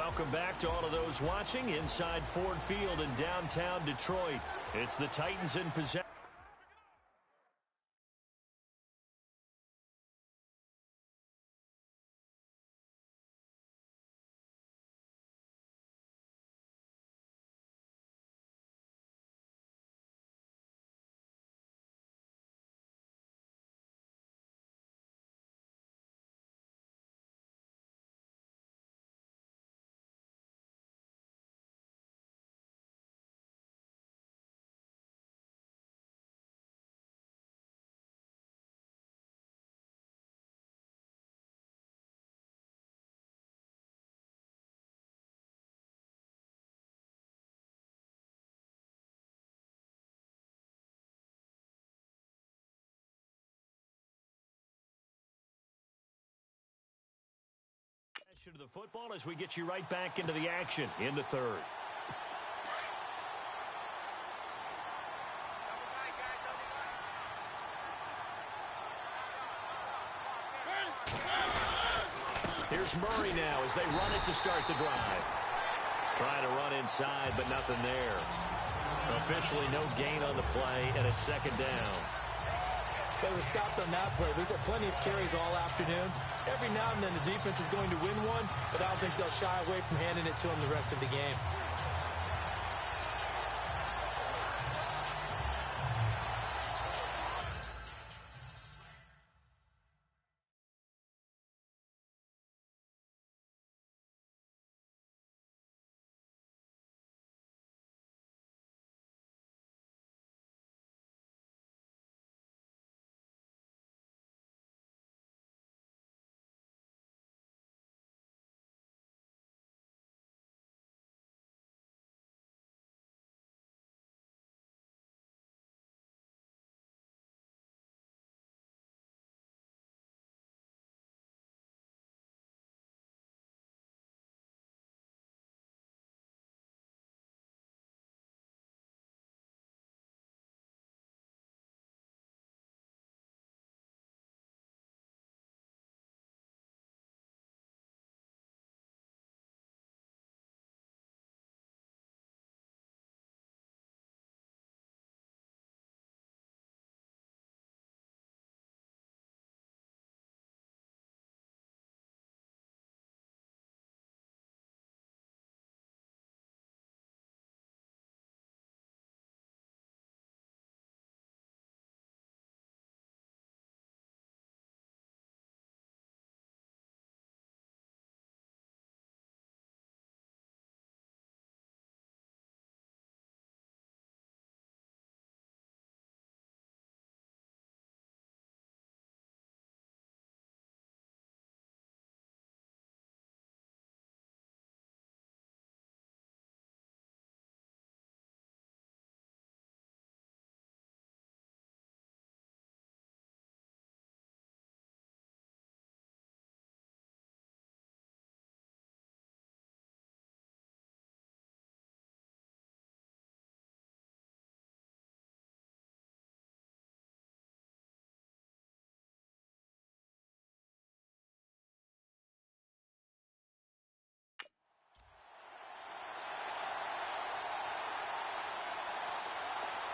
Welcome back to all of those watching inside Ford Field in downtown Detroit. It's the Titans in possession. To the football as we get you right back into the action in the third. Here's Murray now as they run it to start the drive. Trying to run inside, but nothing there. Officially no gain on the play, and it's second down. They were stopped on that play. He's had plenty of carries all afternoon. Every now and then the defense is going to win one, but I don't think they'll shy away from handing it to him the rest of the game.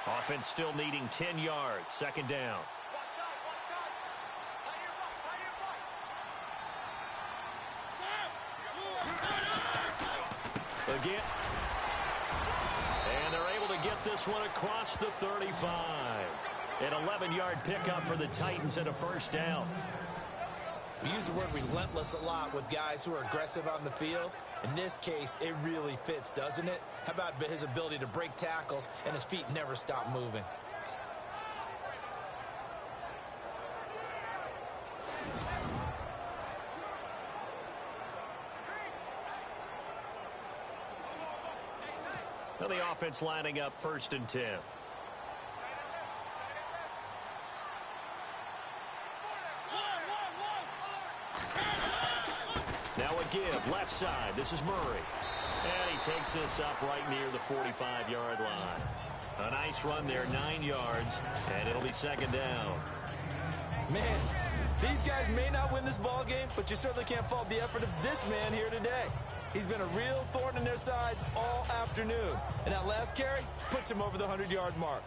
Offense still needing 10 yards. Second down. Again. And they're able to get this one across the 35. An 11-yard pickup for the Titans and a first down. We use the word relentless a lot with guys who are aggressive on the field. In this case, it really fits, doesn't it? How about his ability to break tackles and his feet never stop moving? Now the offense lining up 1st and 10. Now a give, left side. This is Murray. And he takes this up right near the 45-yard line. A nice run there, 9 yards, and it'll be second down. Man, these guys may not win this ball game, but you certainly can't fault the effort of this man here today. He's been a real thorn in their sides all afternoon. And that last carry puts him over the 100-yard mark.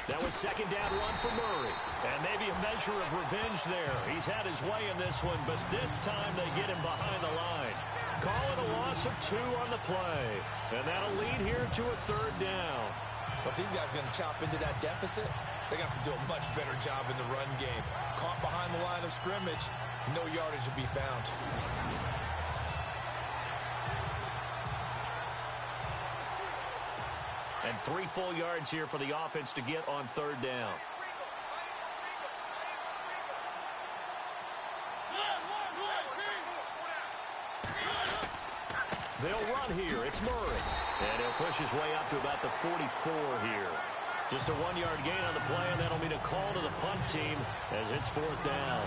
That was second down run for Murray. And maybe a measure of revenge there. He's had his way in this one, but this time they get him behind the line. Call it a loss of 2 on the play. And that'll lead here to a third down. But these guys going to chop into that deficit? They got to do a much better job in the run game. Caught behind the line of scrimmage, no yardage to be found. And 3 full yards here for the offense to get on third down. They'll run here. It's Murray. And he'll push his way up to about the 44 here. Just a 1-yard gain on the play, and that'll mean a call to the punt team as it's 4th down.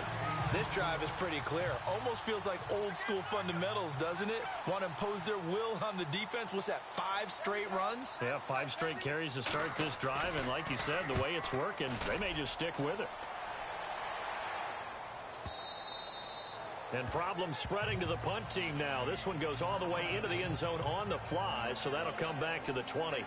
This drive is pretty clear. Almost feels like old-school fundamentals, doesn't it? Want to impose their will on the defense. What's that, 5 straight runs? Yeah, 5 straight carries to start this drive, and like you said, the way it's working, they may just stick with it. And problems spreading to the punt team now. This one goes all the way into the end zone on the fly, so that'll come back to the 20.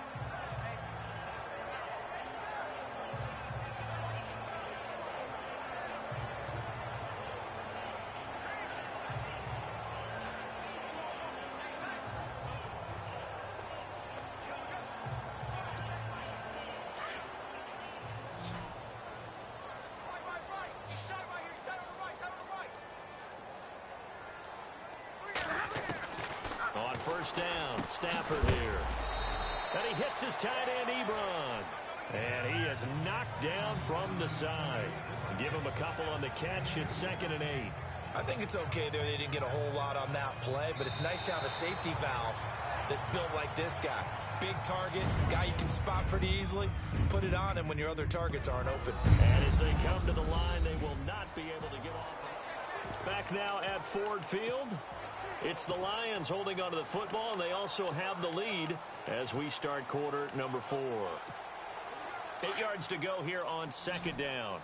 On first down, Stafford here. And he hits his tight end, Ebron. And he is knocked down from the side. Give him a couple on the catch. It's 2nd and 8. I think it's okay there. They didn't get a whole lot on that play, but it's nice to have a safety valve that's built like this guy. Big target, guy you can spot pretty easily. Put it on him when your other targets aren't open. And as they come to the line, they will not be able to get off. Back now at Ford Field. It's the Lions holding onto the football, and they also have the lead as we start quarter number 4. 8 yards to go here on 2nd down.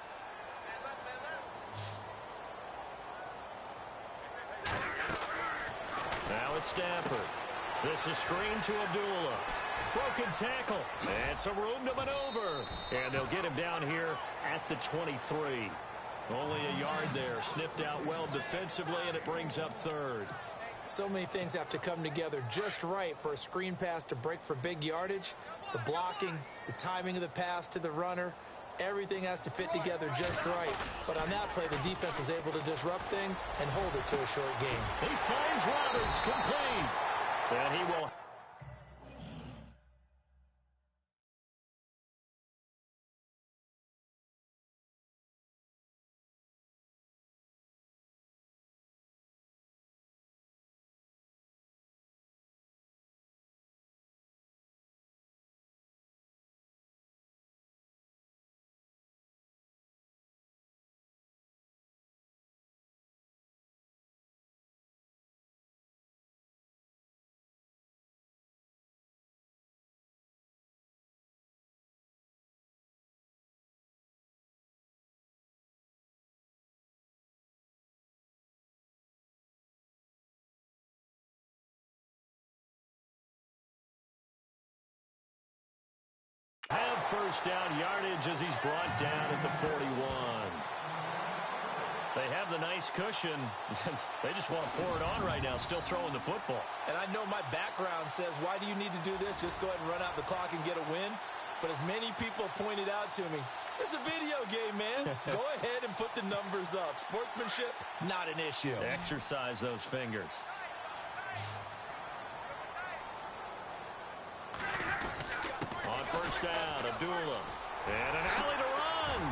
Now it's Stafford. This is screen to Abdullah. Broken tackle. And some room to maneuver. And they'll get him down here at the 23. Only a yard there. Sniffed out well defensively, and it brings up 3rd. So many things have to come together just right for a screen pass to break for big yardage. The blocking, the timing of the pass to the runner, everything has to fit together just right. But on that play, the defense was able to disrupt things and hold it to a short game. He finds Roberts complete. And he will... have first down yardage as he's brought down at the 41. They have the nice cushion. They just want to pour it on right now, still throwing the football. And I know my background says, why do you need to do this? Just go ahead and run out the clock and get a win. But as many people pointed out to me, it's a video game, man. Go ahead and put the numbers up. Sportsmanship, not an issue. Exercise those fingers. On first down, Abdullah. And an alley to run.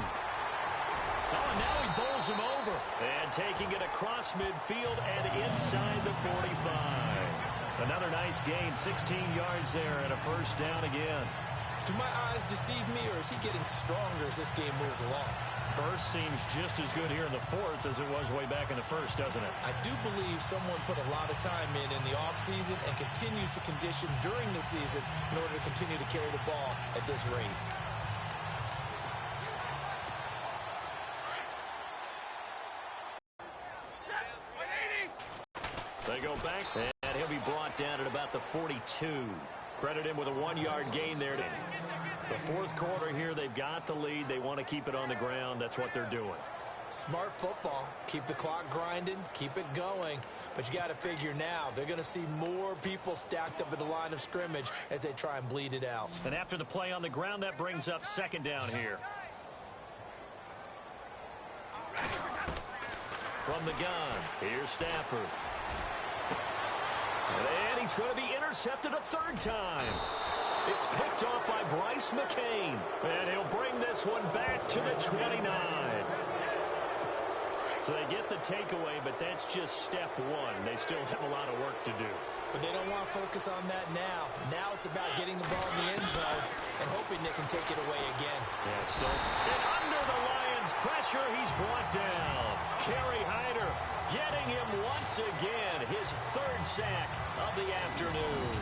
Oh, now he bowls him over. And taking it across midfield and inside the 45. Another nice gain, 16 yards there and a first down again. Do my eyes deceive me, or is he getting stronger as this game moves along? Burst seems just as good here in the 4th as it was way back in the 1st, doesn't it? I do believe someone put a lot of time in the offseason and continues to condition during the season in order to continue to carry the ball at this rate. down at about the 42. Credit him with a 1-yard gain there. The fourth quarter here, they've got the lead. They want to keep it on the ground. That's what they're doing. Smart football. Keep the clock grinding, keep it going. But you got to figure now, they're going to see more people stacked up at the line of scrimmage as they try and bleed it out. And after the play on the ground, that brings up second down here. From the gun, here's Stafford. And he's going to be intercepted a third time. It's picked off by Bryce McCain. And he'll bring this one back to the 29. So they get the takeaway, but that's just step one. They still have a lot of work to do. But they don't want to focus on that now. Now it's about getting the ball in the end zone and hoping they can take it away again. Yeah, still. And under the Lions' pressure, he's brought down. Kerry Hyder getting him once again. His third sack of the afternoon.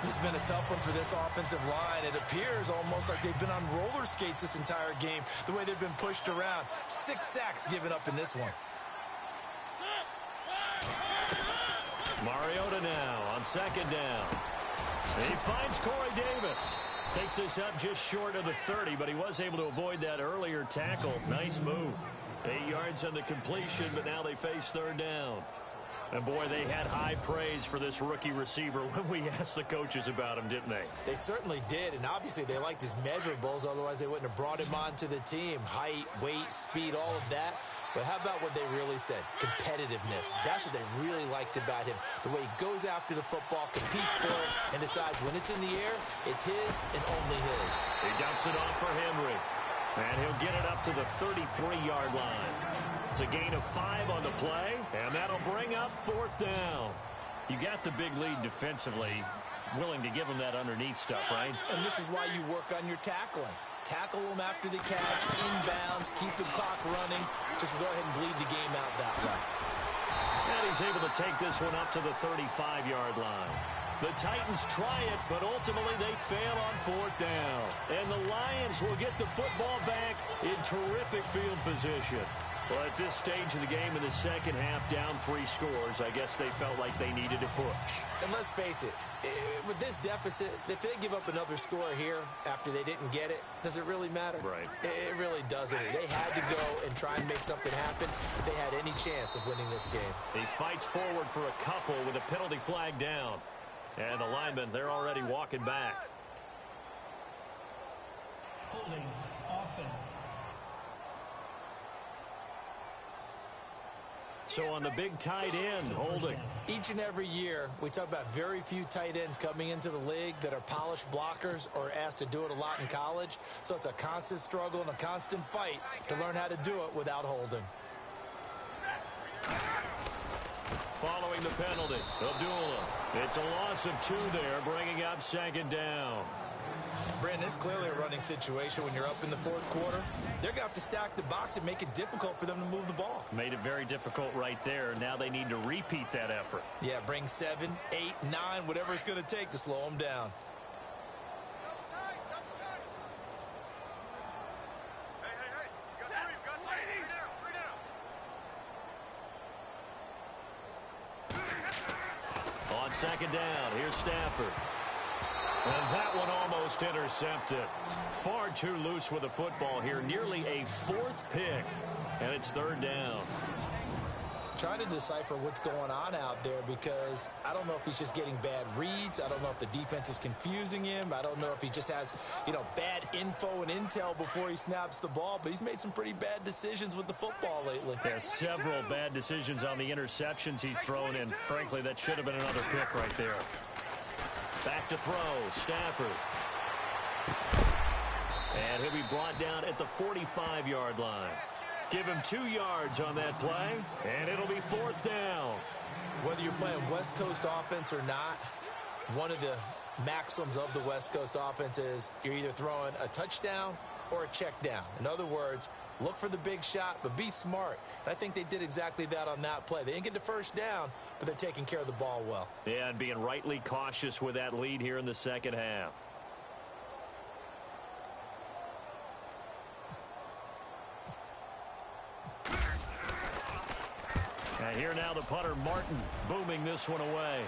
This has been a tough one for this offensive line. It appears almost like they've been on roller skates this entire game, the way they've been pushed around. 6 sacks given up in this one. Mariota now on second down. He finds Corey Davis. Takes this up just short of the 30, but he was able to avoid that earlier tackle. Nice move. 8 yards on the completion, but now they face third down. And, boy, they had high praise for this rookie receiver when we asked the coaches about him, didn't they? They certainly did, and obviously they liked his measurables. Otherwise, they wouldn't have brought him onto the team. Height, weight, speed, all of that. But how about what they really said? Competitiveness. That's what they really liked about him. The way he goes after the football, competes for it, and decides when it's in the air, it's his and only his. He dumps it off for Henry. And he'll get it up to the 33-yard line. It's a gain of 5 on the play, and that'll bring up fourth down. You got the big lead defensively, willing to give him that underneath stuff, right? And this is why you work on your tackling. Tackle them after the catch, inbounds, keep the clock running. Just go ahead and bleed the game out that way. And he's able to take this one up to the 35-yard line. The Titans try it, but ultimately they fail on fourth down. And the Lions will get the football back in terrific field position. Well, at this stage of the game in the second half, down 3 scores, I guess they felt like they needed to push. And let's face it, with this deficit, if they give up another score here after they didn't get it, does it really matter? Right. It really doesn't. They had to go and try and make something happen if they had any chance of winning this game. He fights forward for a couple with a penalty flag down. And the linemen, they're already walking back. Holding offense. So on the big tight end, holding. Each and every year, we talk about very few tight ends coming into the league that are polished blockers or asked to do it a lot in college. So it's a constant struggle and a constant fight to learn how to do it without holding. Following the penalty, Abdullah. It's a loss of 2 there, bringing up second down. Brandon, it's clearly a running situation when you're up in the fourth quarter. They're going to have to stack the box and make it difficult for them to move the ball. Made it very difficult right there. Now they need to repeat that effort. Yeah, bring 7, 8, 9, whatever it's going to take to slow them down. On second down, here's Stafford. And that one almost intercepted. Far too loose with the football here. Nearly a 4th pick. And it's third down. Trying to decipher what's going on out there because I don't know if he's just getting bad reads. I don't know if the defense is confusing him. I don't know if he just has, bad info and intel before he snaps the ball. But he's made some pretty bad decisions with the football lately. Yeah, several bad decisions on the interceptions he's thrown. And frankly, that should have been another pick right there. Back to throw, Stafford. And he'll be brought down at the 45-yard line. Give him 2 yards on that play, and it'll be fourth down. Whether you're playing West Coast offense or not, one of the maxims of the West Coast offense is you're either throwing a touchdown or a check down. In other words, look for the big shot, but be smart. And I think they did exactly that on that play. They didn't get the first down, but they're taking care of the ball well. Yeah, and being rightly cautious with that lead here in the second half. And here now the punter, Martin, booming this one away.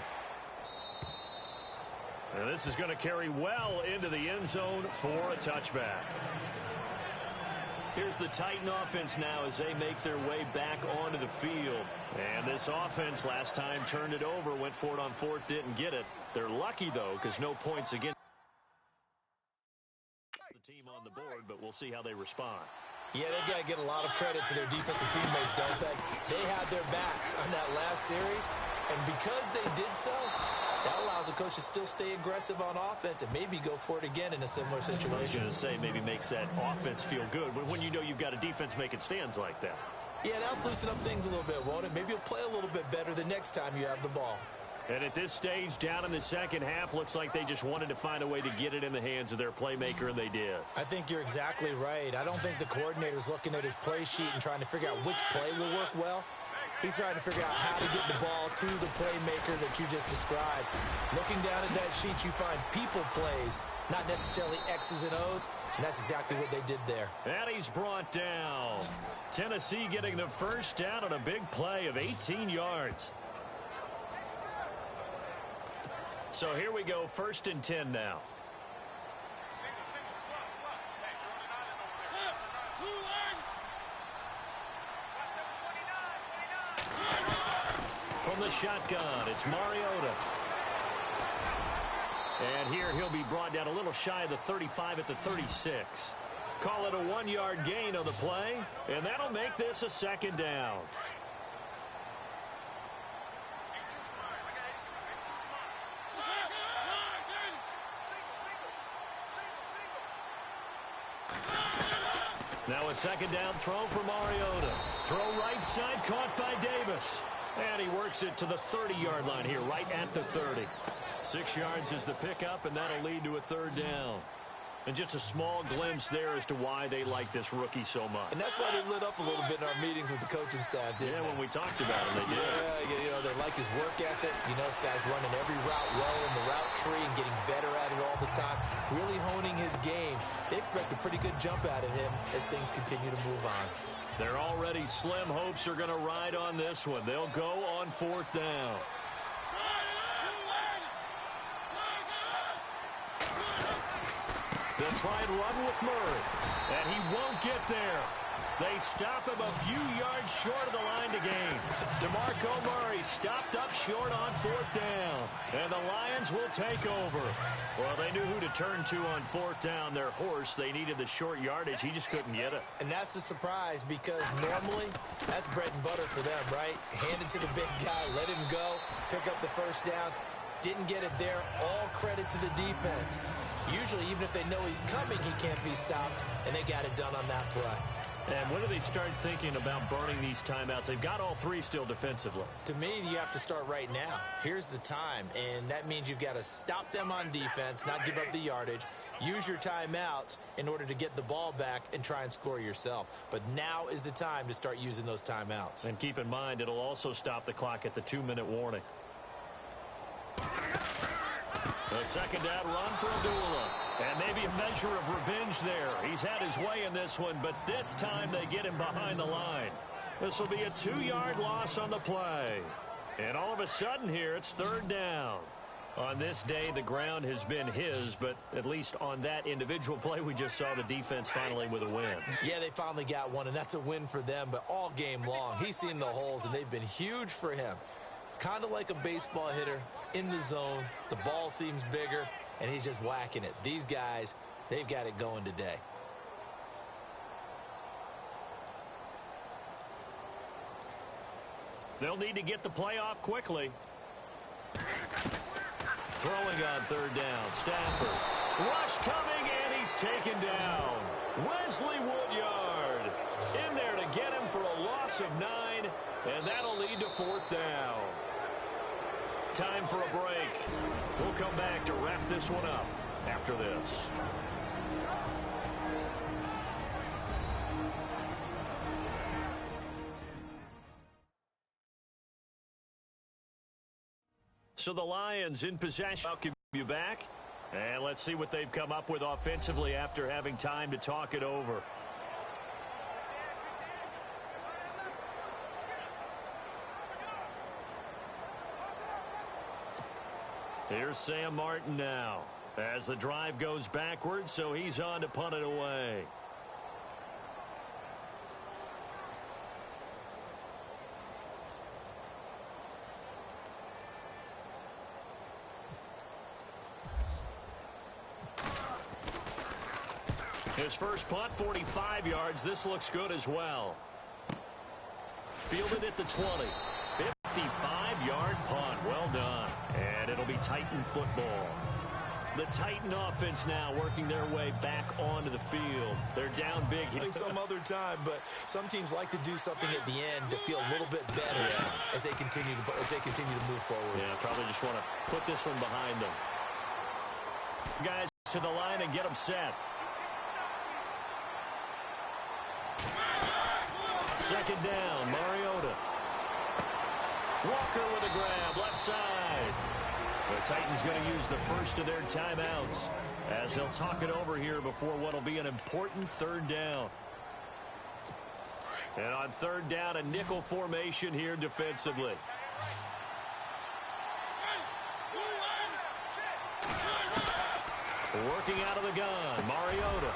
And this is going to carry well into the end zone for a touchback. Here's the Titan offense now as they make their way back onto the field. And this offense last time turned it over, went for it on fourth, didn't get it. They're lucky, though, because no points against the team on the board, but we'll see how they respond. Yeah, they've got to get a lot of credit to their defensive teammates, don't they? They had their backs on that last series, and because they did so, that allows a coach to still stay aggressive on offense and maybe go for it again in a similar situation. I was going to say maybe makes that offense feel good, but when you know you've got a defense making stands like that. Yeah, that'll loosen up things a little bit, won't it? Maybe you'll play a little bit better the next time you have the ball. And at this stage, down in the second half, looks like they just wanted to find a way to get it in the hands of their playmaker, and they did. I think you're exactly right. I don't think the coordinator's looking at his play sheet and trying to figure out which play will work well. He's trying to figure out how to get the ball to the playmaker that you just described. Looking down at that sheet, you find people plays, not necessarily X's and O's, and that's exactly what they did there. And he's brought down. Tennessee getting the first down on a big play of 18 yards. So here we go, 1st and 10 now. From the shotgun, it's Mariota. And here he'll be brought down a little shy of the 35 at the 36. Call it a 1-yard gain on the play, and that'll make this a 2nd down. Now a 2nd down throw for Mariota. Throw right side, caught by Davis. And he works it to the 30-yard line here, right at the 30. 6 yards is the pickup, and that'll lead to a 3rd down. And just a small glimpse there as to why they like this rookie so much. And that's why they lit up a little bit in our meetings with the coaching staff, didn't they? When we talked about him, they did. Yeah, you know, they like his work ethic. You know, this guy's running every route well in the route tree and getting better at it all the time, really honing his game. They expect a pretty good jump out of him as things continue to move on. Their already slim hopes are going to ride on this one. They'll go on 4th down. They'll try and run with Murray, and he won't get there. They stop him a few yards short of the line to gain. DeMarco Murray stopped up short on 4th down, and the Lions will take over. Well, they knew who to turn to on 4th down. Their horse, they needed the short yardage. He just couldn't get it. And that's a surprise because normally that's bread and butter for them, right? Hand it to the big guy, let him go, pick up the 1st down. Didn't get it there. All credit to the defense. Usually, even if they know he's coming, he can't be stopped, and they got it done on that play. And when do they start thinking about burning these timeouts? They've got all 3 still defensively. To me, you have to start right now. Here's the time, and that means you've got to stop them on defense, not give up the yardage, use your timeouts in order to get the ball back and try and score yourself. But now is the time to start using those timeouts. And keep in mind, it'll also stop the clock at the 2-minute warning. The 2nd down run for Abdullah. And maybe a measure of revenge there. He's had his way in this one, but this time they get him behind the line. This will be a 2-yard loss on the play. And all of a sudden here, it's 3rd down. On this day, the ground has been his, but at least on that individual play, we just saw the defense finally with a win. Yeah, they finally got one, and that's a win for them, but all game long, he's seen the holes, and they've been huge for him. Kind of like a baseball hitter in the zone. The ball seems bigger, and he's just whacking it. These guys, they've got it going today. They'll need to get the play off quickly. Throwing on 3rd down, Stafford. Rush coming, and he's taken down. Wesley Woodyard in there to get him for a loss of 9, and that'll lead to 4th down. Time for a break. We'll come back to wrap this one up after this. So the Lions in possession. Welcome you back. And let's see what they've come up with offensively after having time to talk it over. Here's Sam Martin now as the drive goes backwards, so he's on to punt it away. His first punt, 45 yards. This looks good as well. Fielded at the 20. 55-yard punt. Well done. And it'll be Titan football. The Titan offense now working their way back onto the field. They're down big. I think some other time, but some teams like to do something at the end to feel a little bit better as they continue to move forward. Yeah, probably just want to put this one behind them. Guys to the line and get them set. Second down, Mariota. Walker with a grab, left side. The Titans going to use the first of their timeouts as they'll talk it over here before what will be an important third down. And on third down, a nickel formation here defensively. Working out of the gun, Mariota.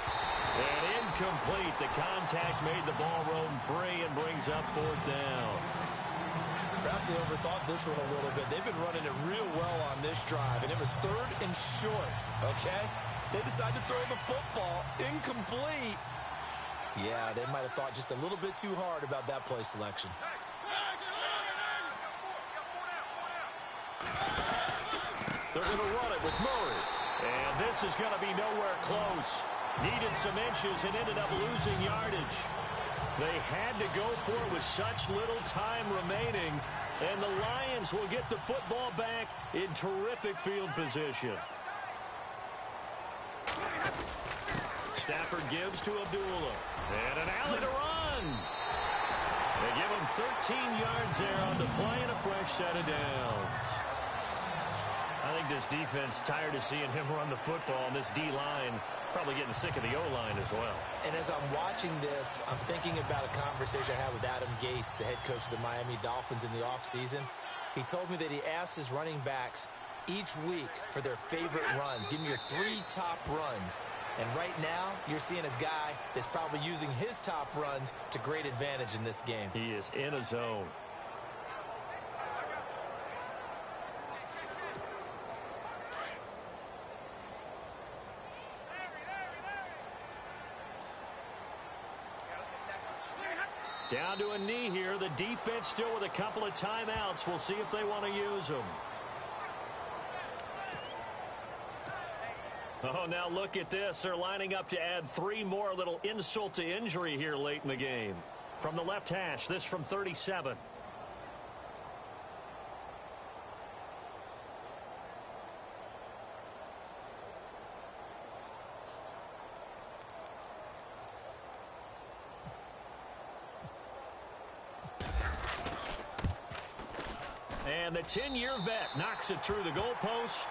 And incomplete. The contact made the ball roam free and brings up fourth down. Perhaps they overthought this one a little bit. They've been running it real well on this drive, and it was third and short, okay? They decided to throw the football. Incomplete. Yeah, they might have thought just a little bit too hard about that play selection. They're going to run it with Murray. And this is going to be nowhere close. Needed some inches and ended up losing yardage. They had to go for it with such little time remaining. And the Lions will get the football back in terrific field position. Stafford gives to Abdullah. And an alley to run. They give him 13 yards there on the play and a fresh set of downs. I think this defense tired of seeing him run the football, and this D-line probably getting sick of the O-line as well. And as I'm watching this, I'm thinking about a conversation I had with Adam Gase, the head coach of the Miami Dolphins in the offseason. He told me that he asked his running backs each week for their favorite runs. Give me your 3 top runs. And right now, you're seeing a guy that's probably using his top runs to great advantage in this game. He is in a zone. Down to a knee here. The defense still with a couple of timeouts. We'll see if they want to use them. Oh, now look at this. They're lining up to add 3 more. Little insult to injury here late in the game. From the left hash, this from 37. And the 10-year vet knocks it through the goalpost.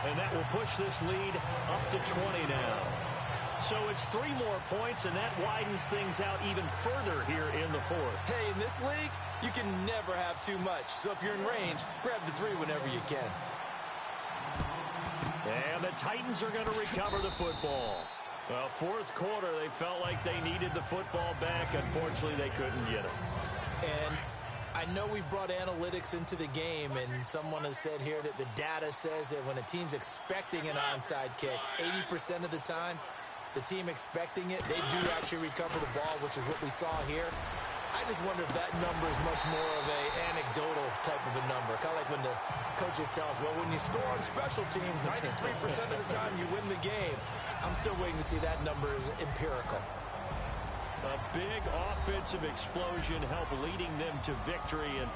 And that will push this lead up to 20 now. So it's 3 more points, and that widens things out even further here in the fourth. Hey, in this league, you can never have too much. So if you're in range, grab the 3 whenever you can. And the Titans are going to recover the football. Well, fourth quarter, they felt like they needed the football back. Unfortunately, they couldn't get it. And I know we brought analytics into the game, and someone has said here that the data says that when a team's expecting an onside kick, 80% of the time, the team expecting it, they do actually recover the ball, which is what we saw here. I just wonder if that number is much more of a anecdotal type of a number. Kind of like when the coaches tell us, well, when you score on special teams, 93% of the time you win the game. I'm still waiting to see that number is empirical. A big offensive explosion help leading them to victory. And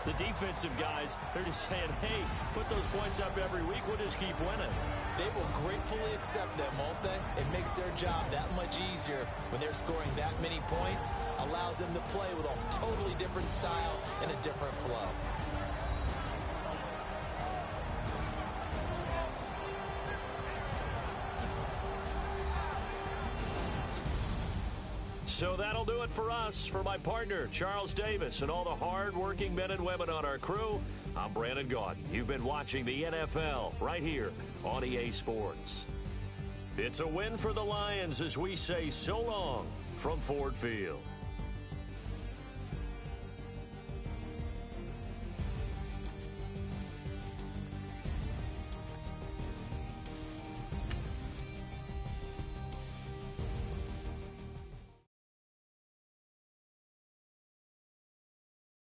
the defensive guys, they're just saying, hey, put those points up every week. We'll just keep winning. They will gratefully accept them, won't they? It makes their job that much easier when they're scoring that many points. Allows them to play with a totally different style and a different flow. So that'll do it for us. For my partner, Charles Davis, and all the hard-working men and women on our crew, I'm Brandon Gaudin. You've been watching the NFL right here on EA Sports. It's a win for the Lions as we say so long from Ford Field.